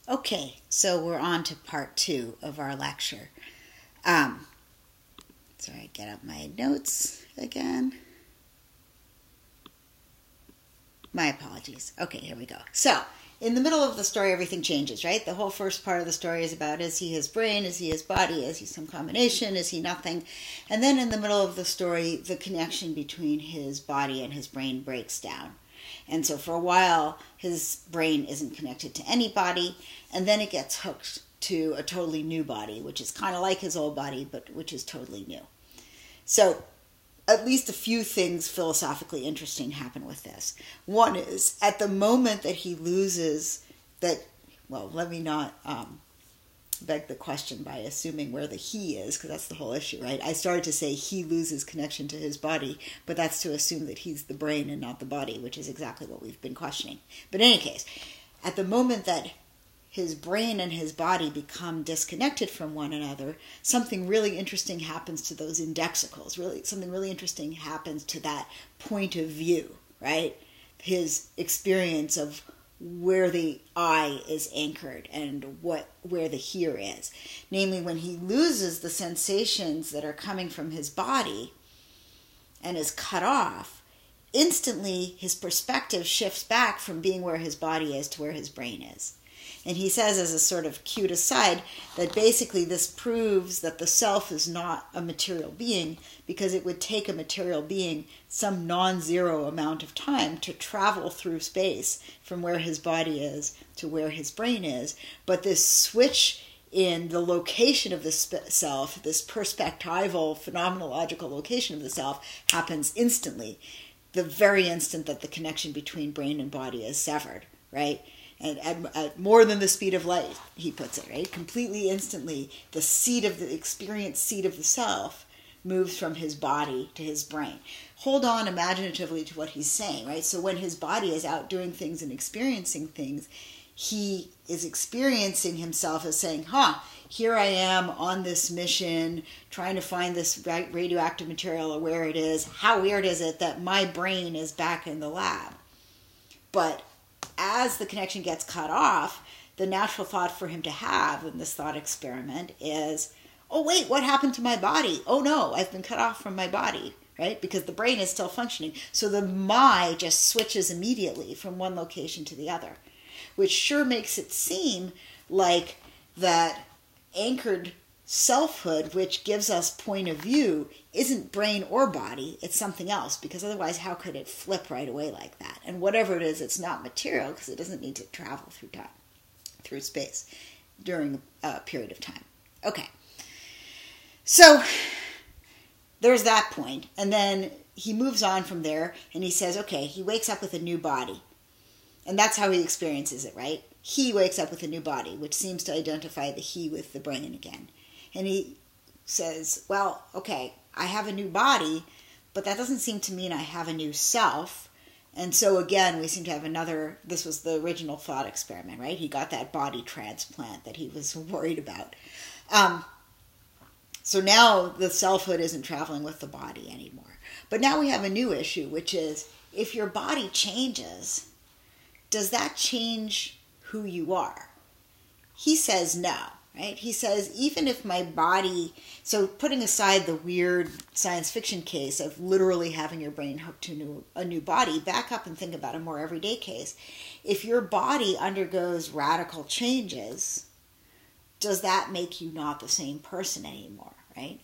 Okay, so we're on to part 2 of our lecture. Sorry, get up my notes again. My apologies. Okay, here we go. So, in the middle of the story, everything changes, right? The whole first part of the story is about, is he his brain? Is he his body? Is he some combination? Is he nothing? And then in the middle of the story, the connection between his body and his brain breaks down. And so for a while, his brain isn't connected to any body, and then it gets hooked to a totally new body, which is kind of like his old body, but which is totally new. So at least a few things philosophically interesting happen with this. One is, at the moment that he loses that, well, let me not beg the question by assuming where the he is, because that's the whole issue, right? I started to say he loses connection to his body, but that's to assume that he's the brain and not the body, which is exactly what we've been questioning. But in any case, at the moment that his brain and his body become disconnected from one another, something really interesting happens to those indexicals. Something really interesting happens to that point of view, right? His experience of where the I is anchored and where the here is. Namely, when he loses the sensations that are coming from his body and is cut off, instantly his perspective shifts back from being where his body is to where his brain is. And he says, as a sort of cute aside, that basically this proves that the self is not a material being, because it would take a material being some non-zero amount of time to travel through space from where his body is to where his brain is. But this switch in the location of the self, this perspectival, phenomenological location of the self, happens instantly, the very instant that the connection between brain and body is severed, right? And at more than the speed of light, he puts it, right? Completely instantly, the experience seat of the self moves from his body to his brain. Hold on imaginatively to what he's saying, right? So when his body is out doing things and experiencing things, he is experiencing himself as saying, here I am on this mission, trying to find this radioactive material or where it is. How weird is it that my brain is back in the lab? But as the connection gets cut off, the natural thought for him to have in this thought experiment is, oh wait, what happened to my body? Oh no, I've been cut off from my body, right? Because the brain is still functioning. So the my just switches immediately from one location to the other, which sure makes it seem like that anchored selfhood, which gives us point of view, isn't brain or body, it's something else, because otherwise how could it flip right away like that? And whatever it is, it's not material, because it doesn't need to travel through time, through space, during a period of time. Okay. So there's that point, and then he moves on from there, and he says, okay, he wakes up with a new body. And that's how he experiences it, right? He wakes up with a new body, which seems to identify the he with the brain again. And he says, well, okay, I have a new body, but that doesn't seem to mean I have a new self. And so again, we seem to have this was the original thought experiment, right? He got that body transplant that he was worried about. So now the selfhood isn't traveling with the body anymore. But now we have a new issue, which is, if your body changes, does that change who you are? He says no. Right? He says, even if my body, so putting aside the weird science fiction case of literally having your brain hooked to a new body, back up and think about a more everyday case. If your body undergoes radical changes, does that make you not the same person anymore, right?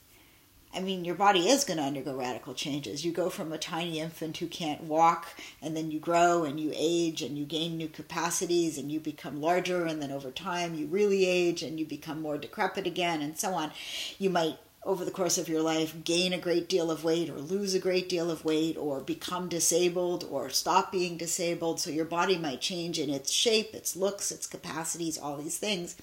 I mean, your body is going to undergo radical changes. You go from a tiny infant who can't walk, and then you grow and you age and you gain new capacities and you become larger, and then over time you really age and you become more decrepit again, and so on. You might, over the course of your life, gain a great deal of weight or lose a great deal of weight or become disabled or stop being disabled. So your body might change in its shape, its looks, its capacities, all these things.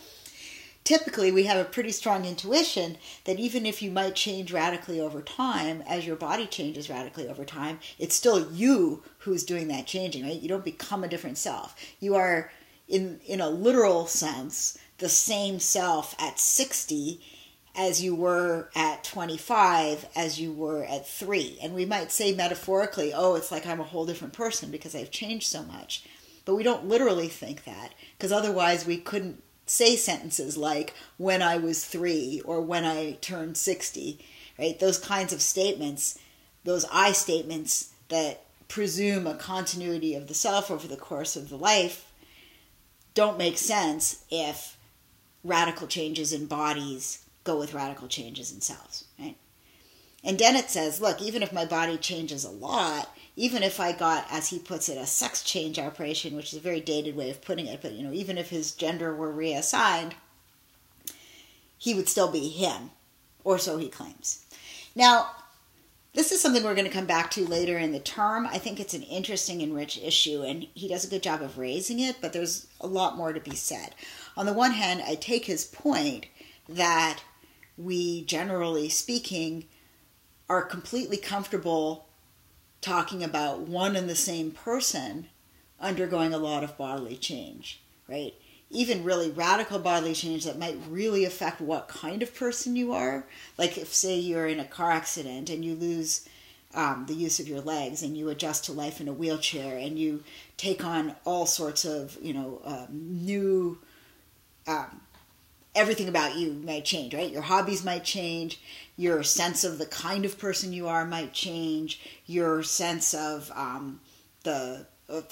Typically, we have a pretty strong intuition that even if you might change radically over time, as your body changes radically over time, it's still you who's doing that changing, right? You don't become a different self. You are, in a literal sense, the same self at 60 as you were at 25, as you were at 3. And we might say metaphorically, oh, it's like I'm a whole different person because I've changed so much. But we don't literally think that, because otherwise we couldn't say sentences like, when I was 3 or when I turned 60, right? Those kinds of statements, those I statements that presume a continuity of the self over the course of the life, don't make sense if radical changes in bodies go with radical changes in selves, right? And Dennett says, look, even if my body changes a lot, even if I got, as he puts it, a sex change operation, which is a very dated way of putting it, but even if his gender were reassigned, he would still be him, or so he claims. Now, this is something we're going to come back to later in the term. I think it's an interesting and rich issue, and he does a good job of raising it, but there's a lot more to be said. On the one hand, I take his point that we, generally speaking, are completely comfortable talking about one and the same person undergoing a lot of bodily change, right? Even really radical bodily change that might really affect what kind of person you are. Like if, say, you're in a car accident and you lose the use of your legs and you adjust to life in a wheelchair and you take on all sorts of, new... everything about you might change, right? Your hobbies might change. Your sense of the kind of person you are might change. Your sense of the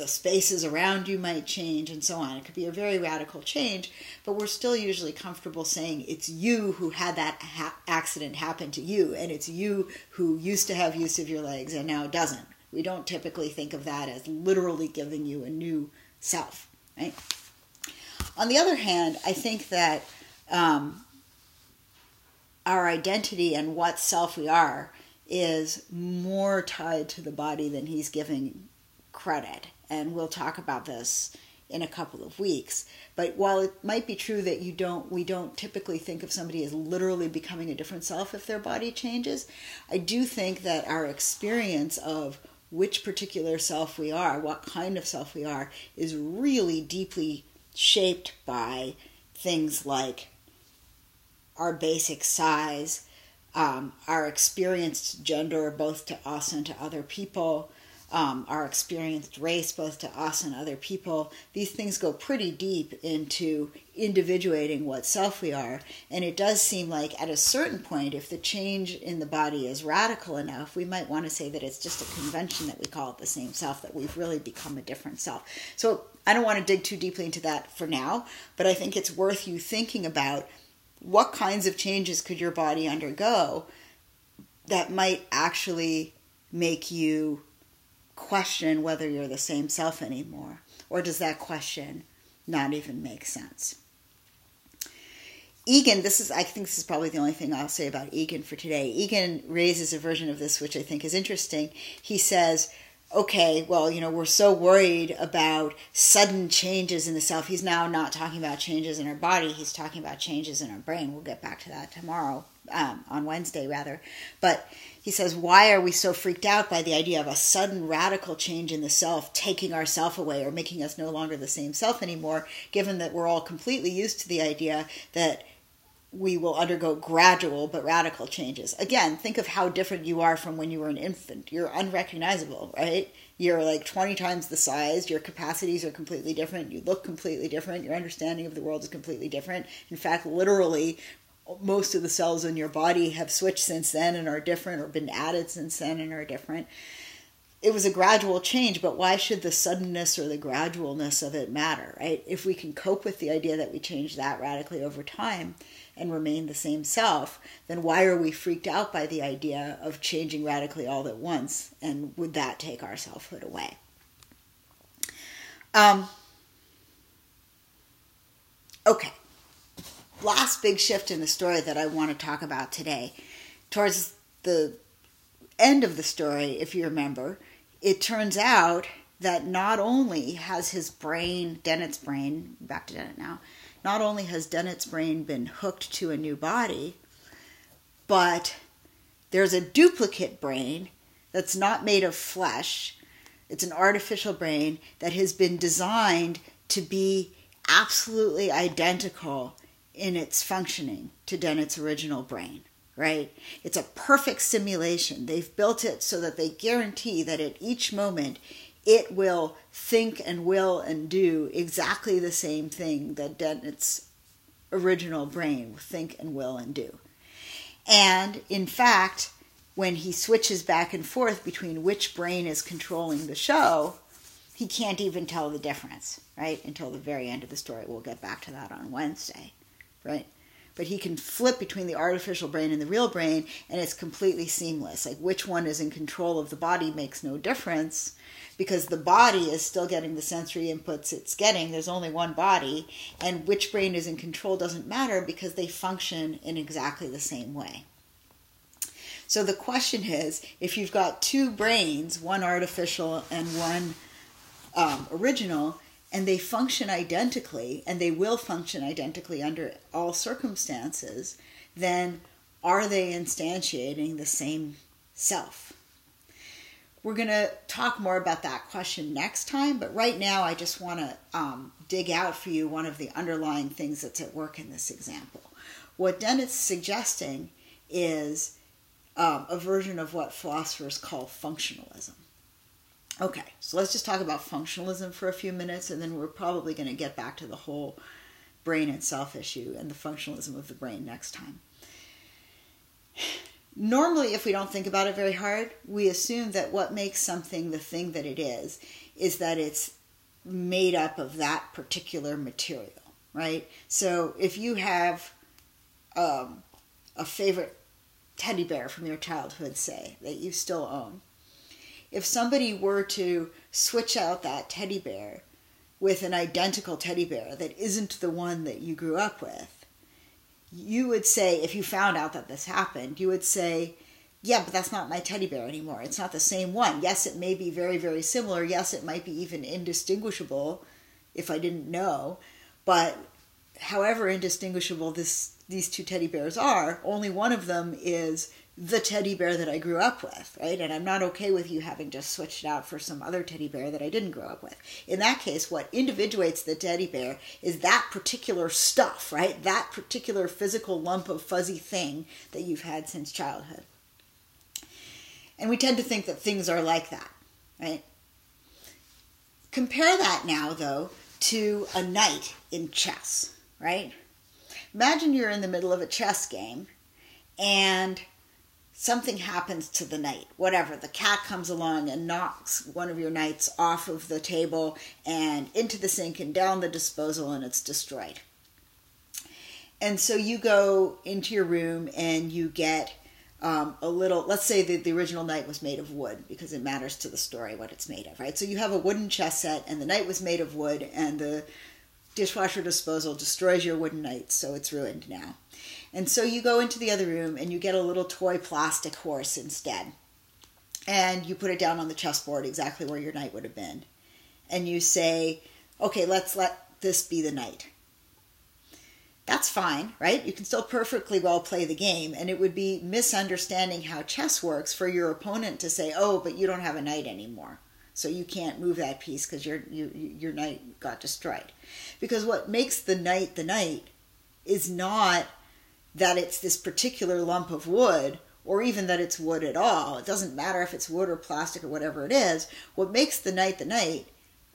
spaces around you might change, and so on. It could be a very radical change, but we're still usually comfortable saying it's you who had that accident happen to you, and it's you who used to have use of your legs and now doesn't. We don't typically think of that as literally giving you a new self, right? On the other hand, I think that our identity and what self we are is more tied to the body than he's giving credit. And we'll talk about this in a couple of weeks. But while it might be true that we don't typically think of somebody as literally becoming a different self if their body changes, I do think that our experience of which particular self we are, what kind of self we are, is really deeply shaped by things like our basic size, our experienced gender both to us and to other people, our experienced race both to us and other people. These things go pretty deep into individuating what self we are, and it does seem like at a certain point, if the change in the body is radical enough, we might want to say that it's just a convention that we call it the same self, that we've really become a different self. So I don't want to dig too deeply into that for now, but I think it's worth you thinking about what kinds of changes could your body undergo that might actually make you question whether you're the same self anymore? Or does that question not even make sense? Egan, I think this is probably the only thing I'll say about Egan for today. Egan raises a version of this which I think is interesting. He says, okay, well, we're so worried about sudden changes in the self. He's now not talking about changes in our body. He's talking about changes in our brain. We'll get back to that tomorrow, on Wednesday rather. But he says, why are we so freaked out by the idea of a sudden radical change in the self taking our self away or making us no longer the same self anymore, given that we're all completely used to the idea that we will undergo gradual but radical changes. Again, think of how different you are from when you were an infant. You're unrecognizable, right? You're like 20 times the size. Your capacities are completely different. You look completely different. Your understanding of the world is completely different. In fact, literally, most of the cells in your body have switched since then and are different, or been added since then and are different. It was a gradual change, but why should the suddenness or the gradualness of it matter, right? If we can cope with the idea that we change that radically over time and remain the same self, then why are we freaked out by the idea of changing radically all at once? And would that take our selfhood away? Okay. Last big shift in the story that I want to talk about today. Towards the end of the story, if you remember, it turns out that not only has his brain, Dennett's brain, back to Dennett now, not only has Dennett's brain been hooked to a new body, but there's a duplicate brain that's not made of flesh. It's an artificial brain that has been designed to be absolutely identical in its functioning to Dennett's original brain, right? It's a perfect simulation. They've built it so that they guarantee that at each moment it will think and will and do exactly the same thing that Dennett's original brain, think and will and do. And in fact, when he switches back and forth between which brain is controlling the show, he can't even tell the difference, right? Until the very end of the story. We'll get back to that on Wednesday, right? But he can flip between the artificial brain and the real brain, and it's completely seamless. Like, which one is in control of the body makes no difference, because the body is still getting the sensory inputs it's getting. There's only one body, and which brain is in control doesn't matter because they function in exactly the same way. So the question is, if you've got two brains, one artificial and one original, and they function identically, and they will function identically under all circumstances, then are they instantiating the same self? We're going to talk more about that question next time, but right now I just want to dig out for you one of the underlying things that's at work in this example. What Dennett's suggesting is a version of what philosophers call functionalism. Okay, so let's just talk about functionalism for a few minutes, and then we're probably going to get back to the whole brain and self issue and the functionalism of the brain next time. Normally, if we don't think about it very hard, we assume that what makes something the thing that it is that it's made up of that particular material, right? So if you have a favorite teddy bear from your childhood, say, that you still own, if somebody were to switch out that teddy bear with an identical teddy bear that isn't the one that you grew up with, you would say, if you found out that this happened, you would say, yeah, but that's not my teddy bear anymore. It's not the same one. Yes, it may be very, very similar. Yes, it might be even indistinguishable if I didn't know. But however indistinguishable these two teddy bears are, only one of them is the teddy bear that I grew up with, right? And I'm not okay with you having just switched it out for some other teddy bear that I didn't grow up with. In that case, what individuates the teddy bear is that particular stuff, right? That particular physical lump of fuzzy thing that you've had since childhood. And we tend to think that things are like that, right? Compare that now, though, to a knight in chess, right? Imagine you're in the middle of a chess game and something happens to the knight, whatever. The cat comes along and knocks one of your knights off of the table and into the sink and down the disposal, and it's destroyed. And so you go into your room and you get a little, let's say that the original knight was made of wood, because it matters to the story what it's made of, right? So you have a wooden chess set, and the knight was made of wood, and the dishwasher disposal destroys your wooden knight, so it's ruined now. And so you go into the other room and you get a little toy plastic horse instead. And you put it down on the chessboard exactly where your knight would have been. And you say, okay, let's let this be the knight. That's fine, right? You can still perfectly well play the game, and it would be misunderstanding how chess works for your opponent to say, oh, but you don't have a knight anymore, so you can't move that piece because your knight got destroyed. Because what makes the knight is not that it's this particular lump of wood, or even that it's wood at all. It doesn't matter if it's wood or plastic or whatever it is. What makes the knight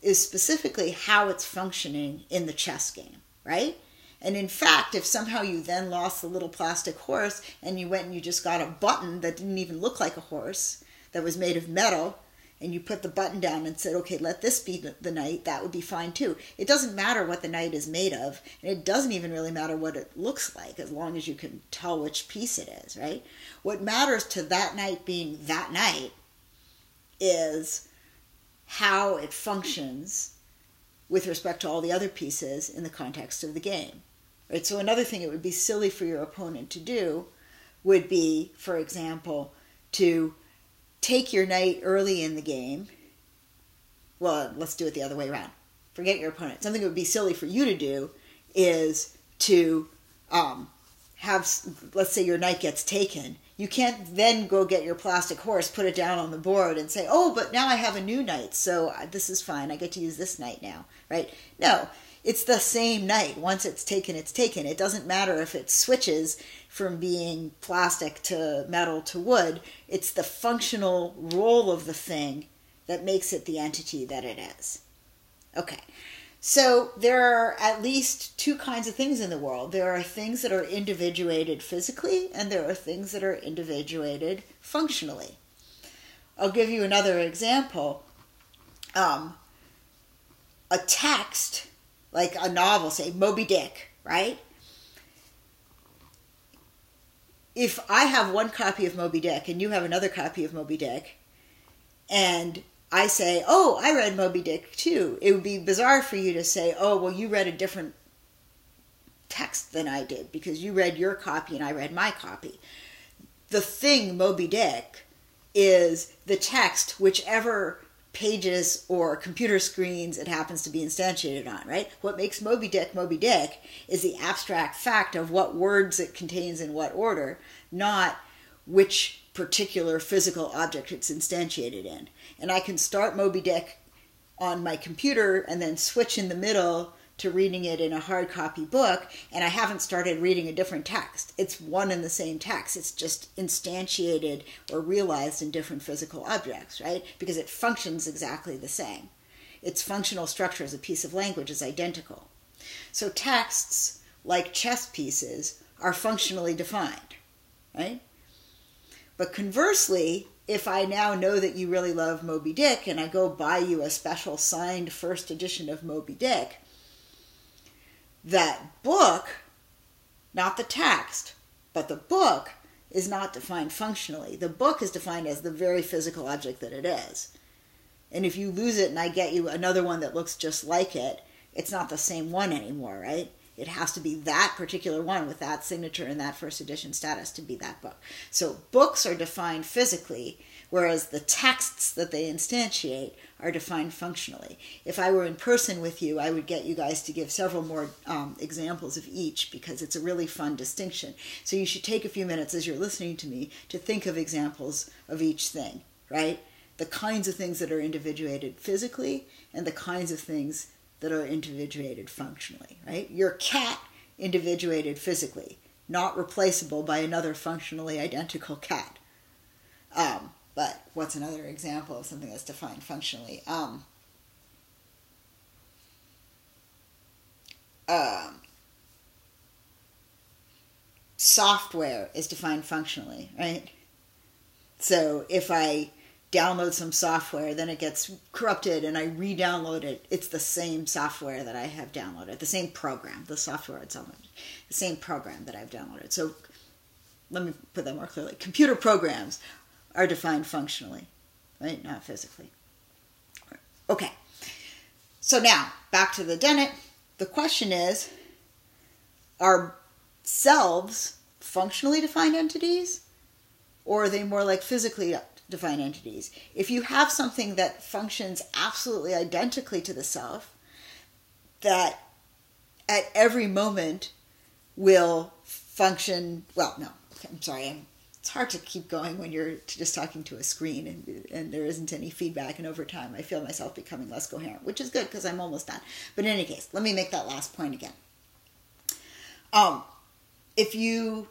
is specifically how it's functioning in the chess game, right? And in fact, if somehow you then lost the little plastic horse and you went and you just got a button that didn't even look like a horse, that was made of metal, and you put the button down and said, okay, let this be the knight, that would be fine too. It doesn't matter what the knight is made of, and it doesn't even really matter what it looks like, as long as you can tell which piece it is, right? What matters to that knight being that knight is how it functions with respect to all the other pieces in the context of the game. Right? So another thing it would be silly for your opponent to do would be, for example, to take your knight early in the game. Well, let's do it the other way around. Forget your opponent. Something that would be silly for you to do is to have, let's say your knight gets taken. You can't then go get your plastic horse, put it down on the board, and say, oh, but now I have a new knight, so this is fine. I get to use this knight now, right? No, it's the same knight. Once it's taken, it's taken. It doesn't matter if it switches from being plastic to metal to wood. It's the functional role of the thing that makes it the entity that it is. Okay, So there are at least two kinds of things in the world. There are things that are individuated physically, and there are things that are individuated functionally. I'll give you another example. A text, like a novel, say Moby Dick, right? If I have one copy of Moby Dick and you have another copy of Moby Dick, and I say, oh, I read Moby Dick too, it would be bizarre for you to say, oh, well, you read a different text than I did because you read your copy and I read my copy. The thing Moby Dick is the text, whichever pages or computer screens it happens to be instantiated on, right? What makes Moby Dick Moby Dick is the abstract fact of what words it contains in what order, not which particular physical object it's instantiated in. And I can start Moby Dick on my computer and then switch in the middle to reading it in a hard copy book, and I haven't started reading a different text. It's one and the same text. It's just instantiated or realized in different physical objects, right? Because it functions exactly the same. Its functional structure as a piece of language is identical. So texts, like chess pieces, are functionally defined, right? But conversely, if I now know that you really love Moby Dick and I go buy you a special signed first edition of Moby Dick, that book, not the text, but the book is not defined functionally. The book is defined as the very physical object that it is. And if you lose it and I get you another one that looks just like it, it's not the same one anymore, right? It has to be that particular one with that signature and that first edition status to be that book. So books are defined physically, whereas the texts that they instantiate are defined functionally. If I were in person with you, I would get you guys to give several more examples of each because it's a really fun distinction. So you should take a few minutes as you're listening to me to think of examples of each thing, right? The kinds of things that are individuated physically and the kinds of things that are individuated functionally, right? Your cat individuated physically, not replaceable by another functionally identical cat. But what's another example of something that's defined functionally? Software is defined functionally, right? So if I download some software, then it gets corrupted and I re-download it, it's the same software that I have downloaded, the same program, the software itself, the same program that I've downloaded. So let me put that more clearly. Computer programs are defined functionally, right? Not physically. Okay. So now, back to the Dennett. The question is, are selves functionally defined entities, or are they more like physically defined entities? If you have something that functions absolutely identically to the self, that at every moment will function, well, no, I'm sorry, it's hard to keep going when you're just talking to a screen and there isn't any feedback, and over time I feel myself becoming less coherent, which is good because I'm almost done. But in any case, let me make that last point again. If you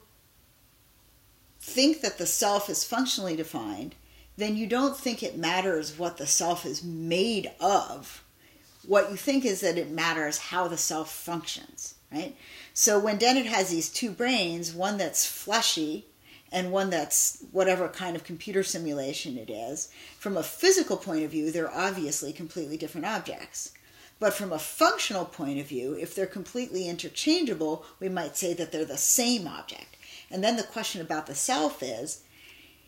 think that the self is functionally defined, then you don't think it matters what the self is made of. What you think is that it matters how the self functions, right? So when Dennett has these two brains, one that's fleshy and one that's whatever kind of computer simulation it is, from a physical point of view, they're obviously completely different objects. But from a functional point of view, if they're completely interchangeable, we might say that they're the same object. And then the question about the self is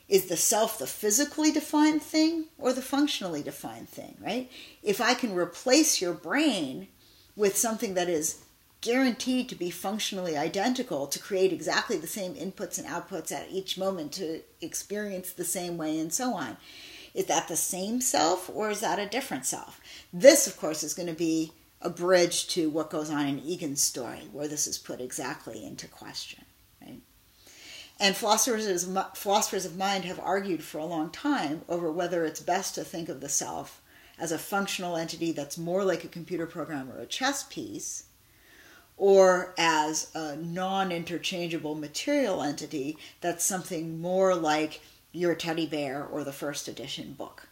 the self the physically defined thing or the functionally defined thing, right? If I can replace your brain with something that is guaranteed to be functionally identical, to create exactly the same inputs and outputs at each moment, to experience the same way and so on, is that the same self or is that a different self? This, of course, is going to be a bridge to what goes on in Egan's story, where this is put exactly into question, right? And philosophers of mind have argued for a long time over whether it's best to think of the self as a functional entity that's more like a computer program or a chess piece, or as a non-interchangeable material entity that's something more like your teddy bear or the first edition book.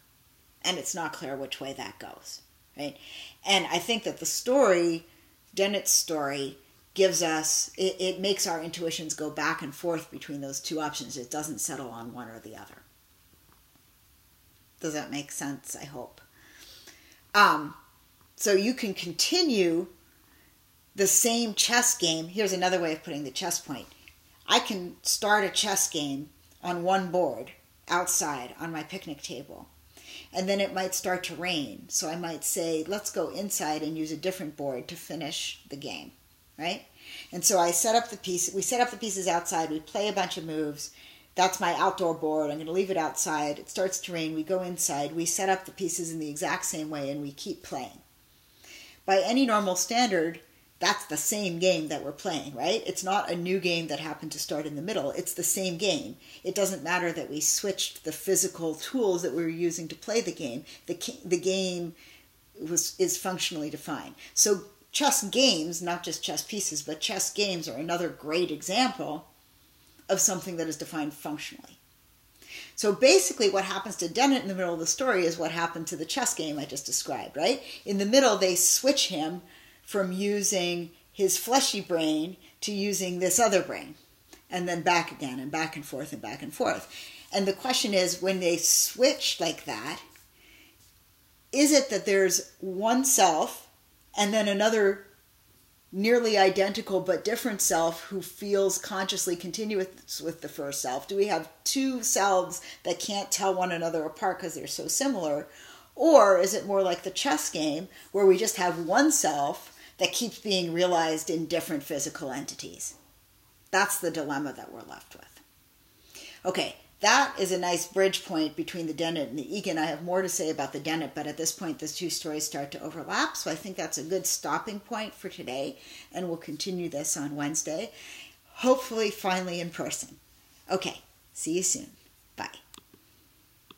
And it's not clear which way that goes. right? And I think that the story, Dennett's story, gives us, it makes our intuitions go back and forth between those two options. It doesn't settle on one or the other. Does that make sense? I hope. So you can continue the same chess game. Here's another way of putting the chess point. I can start a chess game on one board outside on my picnic table. And then it might start to rain. So I might say, let's go inside and use a different board to finish the game, right? And so I set up the piece. We set up the pieces outside. We play a bunch of moves. That's my outdoor board. I'm going to leave it outside. It starts to rain. We go inside. We set up the pieces in the exact same way, and we keep playing. By any normal standard, that's the same game that we're playing, right? It's not a new game that happened to start in the middle. It's the same game. It doesn't matter that we switched the physical tools that we were using to play the game. The game is functionally defined. So chess games, not just chess pieces, but chess games are another great example of something that is defined functionally. So basically what happens to Dennett in the middle of the story is what happened to the chess game I just described, right? In the middle, they switch him from using his fleshy brain to using this other brain, and then back again, and back and forth, and back and forth. And the question is, when they switch like that, is it that there's one self and then another nearly identical but different self who feels consciously continuous with the first self? Do we have two selves that can't tell one another apart because they're so similar? Or is it more like the chess game where we just have one self that keeps being realized in different physical entities? That's the dilemma that we're left with. Okay, that is a nice bridge point between the Dennett and the Egan. I have more to say about the Dennett, but at this point the two stories start to overlap, so I think that's a good stopping point for today, and we'll continue this on Wednesday, hopefully finally in person. Okay, see you soon. Bye.